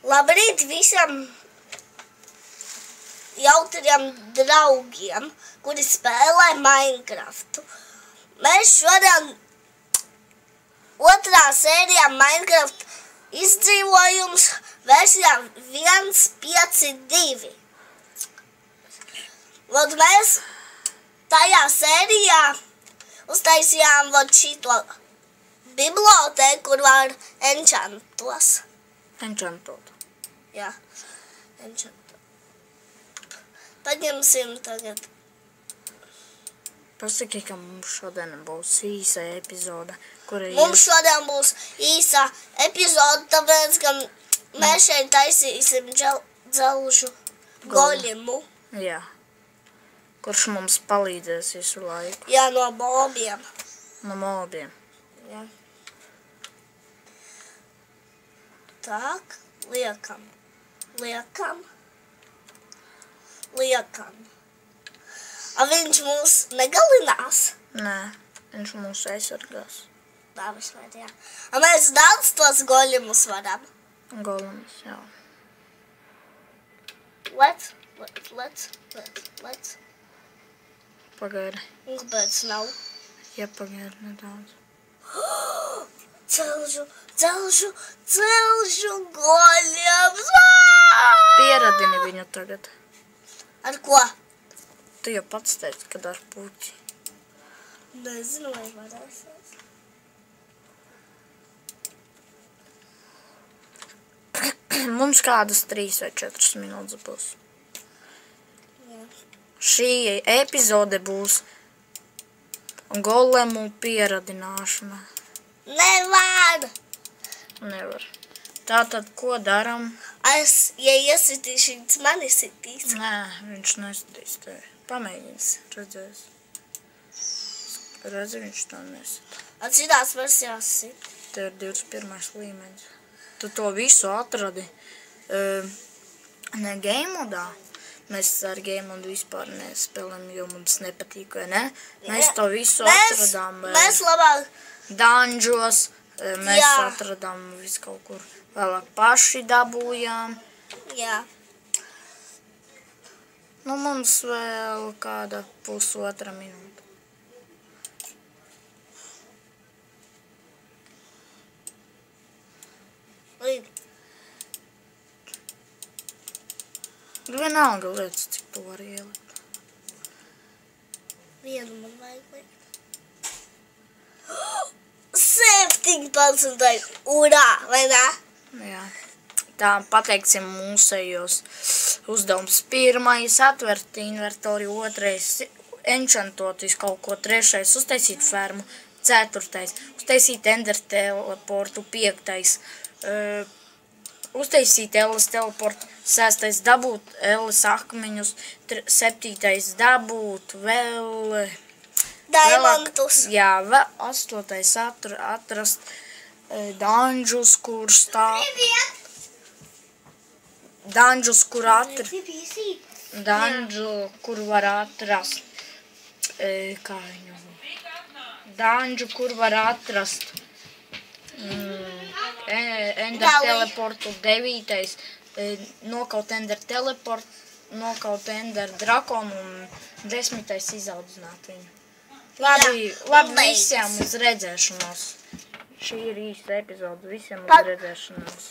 Labrīt visam jautriem draugiem, kuri spēlē Minecraftu. Mēs šodien otrā sērijā Minecraft izdzīvojums versijā 1.5.2. Vot mēs tajā sērijā uztaisījām vot šito bibliotēku, kur var enchantos. Enchantot. Jā, enchantot. Paņemsim tagad. Pasaki, ka mums šodien būs īsa epizode, kura Mums šodien būs īsa epizode, tāpēc, ka mēs šeit taisīsim dzelžu golimu. Jā. Kurš mums palīdzēs visu laiku. Jā, no mobiem. No mobiem. Jā. Tak, liekam. A viņš mūs negalinās? Nē, viņš mūs aizsargās. Dabas var, jā. A mēs daudz tos golimus varam. Golimus, jā. Lec. Pagaidi. Un kāpēc nav? Ja pagaidi nedaudz. Dzelžu goļams! Pieradini viņu tagad. Ar ko? Tu jau pats teici, kad ar puķi. Nezinu, vai varēsies. Mums kādas 3 vai 4 minūtes būs. Jā. Šī epizode būs golemu pieradināšana. Nevar. Tātad, ko daram? Ja iesitīšu, viņš mani sitīs. Nē, viņš nesitīs tevi. Pamēģins, redzēs. Redzi, viņš to nesita. Ar citās versijās sit. Te ir 21. līmenis. Tu to visu atradi ne game modā. Mēs ar game modu vispār nespēlēm, jo mums nepatīk, vai ne? Mēs to visu atradām. Mēs labāk. Danžos, mēs atradām visu kaut kur. Vēlāk paši dabūjām. Jā. Nu, mums vēl kāda 1,5 minūte. Vienalga lietas, cik to var ielikt. Vienu man vajag likt. 17. Urā, vai ne? Jā. Tā pateiksim mūsējos uzdevums. 1. atvert inventori, 2. enchantotis kaut ko, 3. uztaisīt fermu, 4. uztaisīt ender teleportu, 5. Uztaisīt Elles teleportu, 6. dabūt Elles akmeņus, 7. dabūt vēl... Diamantus. Jā, vēl 8. atrast danžus, kur stāv... Danžus, kur kur var atrast... Kā viņu... Danžu, kur var atrast... Ender teleportu, 9. Nokaut Ender teleportu, nokaut Ender drakonu un 10. izaudzināt viņu. Labi visiem uz redzēšanos. Šī ir īsta epizode. Visiem uz redzēšanos.